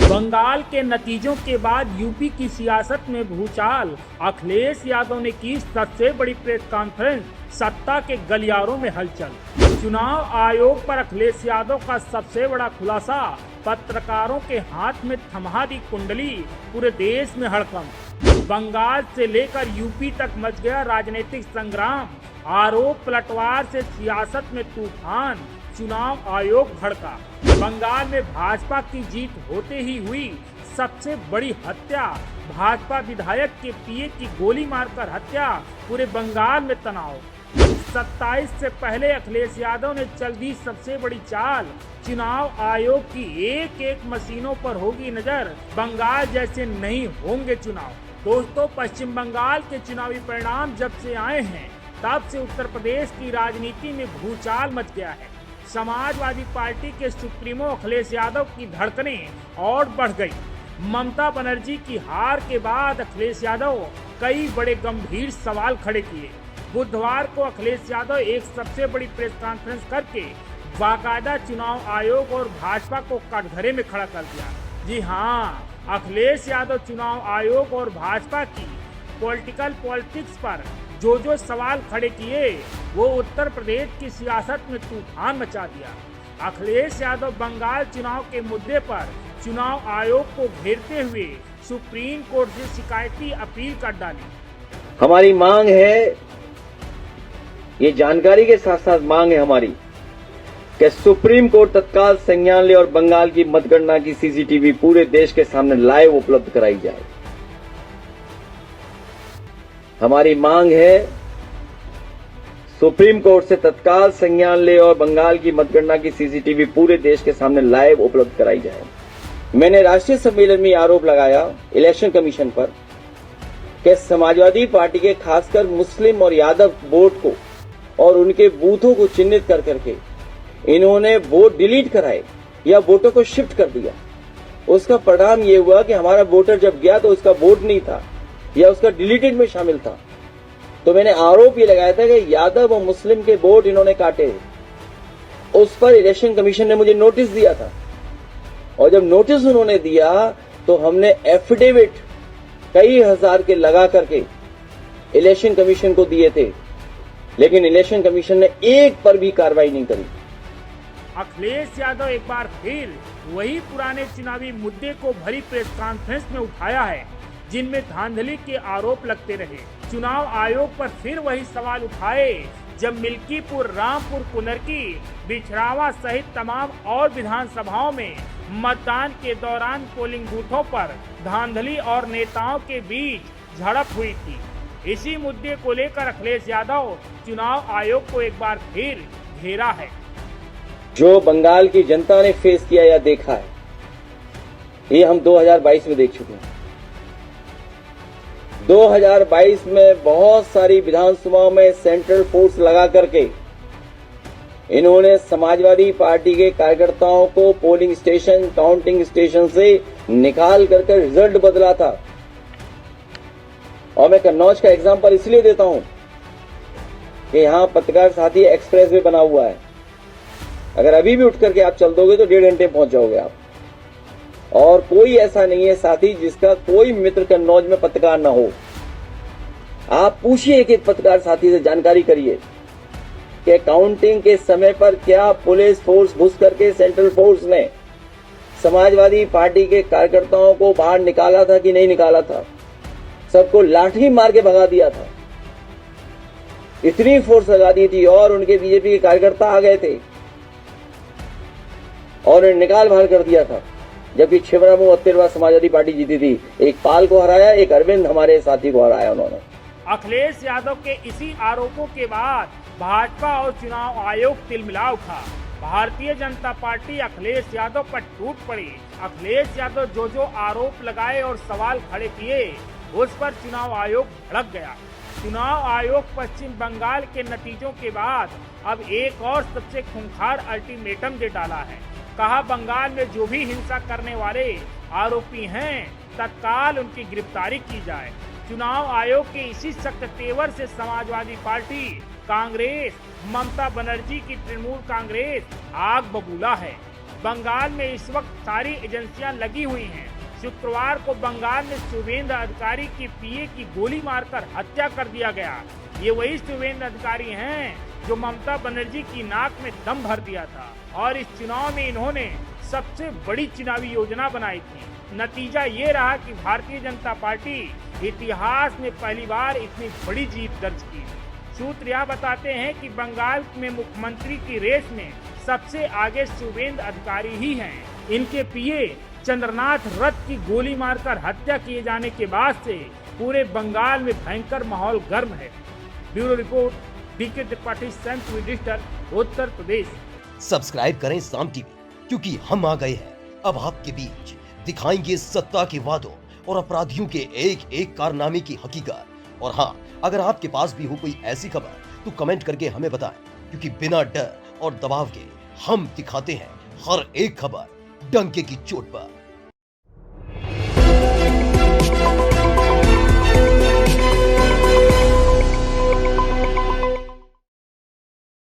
बंगाल के नतीजों के बाद यूपी की सियासत में भूचाल। अखिलेश यादव ने की सबसे बड़ी प्रेस कॉन्फ्रेंस, सत्ता के गलियारों में हलचल। चुनाव आयोग पर अखिलेश यादव का सबसे बड़ा खुलासा, पत्रकारों के हाथ में थमा दी कुंडली, पूरे देश में हड़कंप। बंगाल से लेकर यूपी तक मच गया राजनीतिक संग्राम, आरोप पलटवार से सियासत में तूफान, चुनाव आयोग भड़का। बंगाल में भाजपा की जीत होते ही हुई सबसे बड़ी हत्या, भाजपा विधायक के पीए की गोली मारकर हत्या, पूरे बंगाल में तनाव। 27 से पहले अखिलेश यादव ने चल दी सबसे बड़ी चाल, चुनाव आयोग की एक एक मशीनों पर होगी नजर, बंगाल जैसे नहीं होंगे चुनाव। दोस्तों, पश्चिम बंगाल के चुनावी परिणाम जब से आए हैं तब से उत्तर प्रदेश की राजनीति में भूचाल मच गया है। समाजवादी पार्टी के सुप्रीमो अखिलेश यादव की धड़कनें और बढ़ गई। ममता बनर्जी की हार के बाद अखिलेश यादव कई बड़े गंभीर सवाल खड़े किए। बुधवार को अखिलेश यादव एक सबसे बड़ी प्रेस कॉन्फ्रेंस करके बाकायदा चुनाव आयोग और भाजपा को कटघरे में खड़ा कर दिया। जी हाँ, अखिलेश यादव चुनाव आयोग और भाजपा की पॉलिटिक्स पर जो सवाल खड़े किए वो उत्तर प्रदेश की सियासत में तूफान मचा दिया। अखिलेश यादव बंगाल चुनाव के मुद्दे पर चुनाव आयोग को घेरते हुए सुप्रीम कोर्ट से शिकायती अपील कर डाली। हमारी मांग है, ये जानकारी के साथ साथ मांग है हमारी कि सुप्रीम कोर्ट तत्काल संज्ञान ले और बंगाल की मतगणना की सीसीटीवी पूरे देश के सामने लाइव उपलब्ध कराई जाए। हमारी मांग है सुप्रीम कोर्ट से तत्काल संज्ञान ले और बंगाल की मतगणना की सीसीटीवी पूरे देश के सामने लाइव उपलब्ध कराई जाए। मैंने राष्ट्रीय सम्मेलन में आरोप लगाया इलेक्शन कमीशन पर कि समाजवादी पार्टी के खासकर मुस्लिम और यादव वोट को और उनके बूथों को चिन्हित कर करके इन्होंने वोट डिलीट कराए या वोटों को शिफ्ट कर दिया। उसका परिणाम ये हुआ कि हमारा वोटर जब गया तो उसका वोट नहीं था या उसका डिलीटेड में शामिल था। तो मैंने आरोप ये लगाया था कि यादव और मुस्लिम के वोट इन्होंने काटे। उस पर इलेक्शन कमीशन ने मुझे नोटिस दिया था और जब नोटिस उन्होंने दिया तो हमने एफिडेविट कई हजार के लगा करके इलेक्शन कमीशन को दिए थे, लेकिन इलेक्शन कमीशन ने एक पर भी कार्रवाई नहीं करी। अखिलेश यादव एक बार फिर वही पुराने चुनावी मुद्दे को भरी प्रेस कॉन्फ्रेंस में उठाया है, जिनमें धांधली के आरोप लगते रहे। चुनाव आयोग पर फिर वही सवाल उठाए जब मिल्कीपुर, रामपुर, कुनरकी, बिछरावा सहित तमाम और विधानसभाओं में मतदान के दौरान पोलिंग बूथों पर धांधली और नेताओं के बीच झड़प हुई थी। इसी मुद्दे को लेकर अखिलेश यादव चुनाव आयोग को एक बार फिर घेरा है। जो बंगाल की जनता ने फेस किया या देखा है, ये हम 2022 में देख चुके हैं। 2022 में बहुत सारी विधानसभाओं में सेंट्रल फोर्स लगा करके इन्होंने समाजवादी पार्टी के कार्यकर्ताओं को पोलिंग स्टेशन, काउंटिंग स्टेशन से निकाल करके रिजल्ट बदला था। और मैं कन्नौज का एग्जांपल इसलिए देता हूं कि यहां पत्रकार साथी एक्सप्रेस वे बना हुआ है। अगर अभी भी उठ करके आप चल दोगे तो 1.5 घंटे पहुंच जाओगे आप। और कोई ऐसा नहीं है साथी जिसका कोई मित्र कन्नौज में पत्रकार ना हो। आप पूछिए एक एक पत्रकार साथी से, जानकारी करिए कि काउंटिंग के समय पर क्या पुलिस फोर्स घुस करके सेंट्रल फोर्स ने समाजवादी पार्टी के कार्यकर्ताओं को बाहर निकाला था कि नहीं निकाला था। सबको लाठी मार के भगा दिया था। इतनी फोर्स लगा दी थी और उनके बीजेपी के कार्यकर्ता आ गए थे और उन्हें निकाल बाहर कर दिया था। जबकि 6 समाजवादी पार्टी जीती थी। एक पाल को हराया, एक अरविंद हमारे साथी को हराया उन्होंने। अखिलेश यादव के इसी आरोपों के बाद भाजपा और चुनाव आयोग तिलमिला उठा। भारतीय जनता पार्टी अखिलेश यादव पर टूट पड़ी। अखिलेश यादव जो आरोप लगाए और सवाल खड़े किए उस पर चुनाव आयोग भड़क गया। चुनाव आयोग पश्चिम बंगाल के नतीजों के बाद अब एक और सबसे खूंखार अल्टीमेटम दे डाला है। कहा, बंगाल में जो भी हिंसा करने वाले आरोपी हैं तत्काल उनकी गिरफ्तारी की जाए। चुनाव आयोग के इसी सख्त तेवर से समाजवादी पार्टी, कांग्रेस, ममता बनर्जी की तृणमूल कांग्रेस आग बबूला है। बंगाल में इस वक्त सारी एजेंसियां लगी हुई हैं। शुक्रवार को बंगाल में शुभेंद्र अधिकारी की पीए की गोली मारकर हत्या कर दिया गया। ये वही शुभेंद्र अधिकारी हैं जो ममता बनर्जी की नाक में दम भर दिया था और इस चुनाव में इन्होंने सबसे बड़ी चुनावी योजना बनाई थी। नतीजा ये रहा कि भारतीय जनता पार्टी इतिहास में पहली बार इतनी बड़ी जीत दर्ज की। सूत्र यह बताते हैं कि बंगाल में मुख्यमंत्री की रेस में सबसे आगे शुभेंद्र अधिकारी ही हैं। इनके पीए चंद्रनाथ रथ की गोली मारकर हत्या किए जाने के बाद से पूरे बंगाल में भयंकर माहौल गर्म है। Bureau report, DK Tripathi, central digital, Uttar Pradesh. Subscribe करें साम टीवी, क्योंकि हम आ गए हैं अब आपके बीच। दिखाएंगे सत्ता के वादों और अपराधियों के एक एक कारनामे की हकीकत। और हाँ, अगर आपके पास भी हो कोई ऐसी खबर तो कमेंट करके हमें बताएं, क्योंकि बिना डर और दबाव के हम दिखाते हैं हर एक खबर डंके की चोट पर।